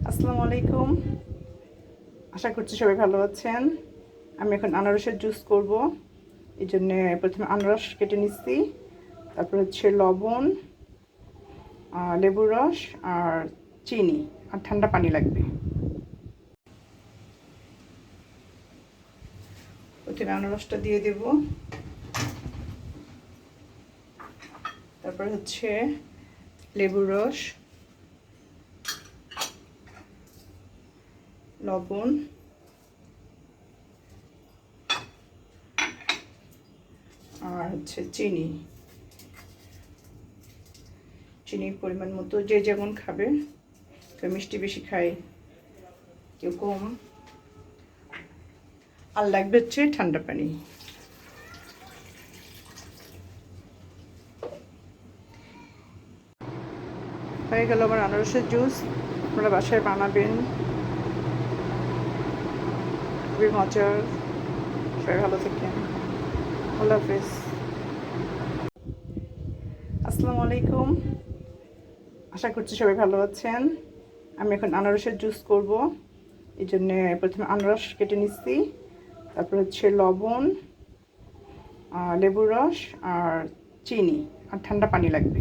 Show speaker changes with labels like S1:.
S1: আসসালামু আলাইকুম। আশা করছি সবাই ভালো আছেন। আমি এখন আনারসের জুস করব। এই জন্যে প্রথমে আনারস কেটে নিচ্ছি, তারপর হচ্ছে লবণ, লেবুর রস আর চিনি আর ঠান্ডা পানি লাগবে। প্রথমে আনারসটা দিয়ে দেব, তারপর হচ্ছে লেবুর রস, লবণ, আর হচ্ছে চিনির পরিমাণ মতো, যে যেমন খাবে। কেউ মিষ্টি বেশি খায়, কেউ কম। আর লাগবে হচ্ছে ঠান্ডা পানি। হয়ে গেল আমার আনারসের জুস। আপনারা বাসায় বানাবেন, খুবই মজার। সবাই ভালো থাকেন। আল্লাহ হাফেজ। আসসালামু আলাইকুম। আশা করছি সবাই ভালো আছেন। আমি এখন আনারসের জুস করব। এই জন্যে প্রথমে আনারস কেটে নিচ্ছি, তারপর হচ্ছে লবণ, লেবুর রস আর চিনি আর ঠান্ডা পানি লাগবে।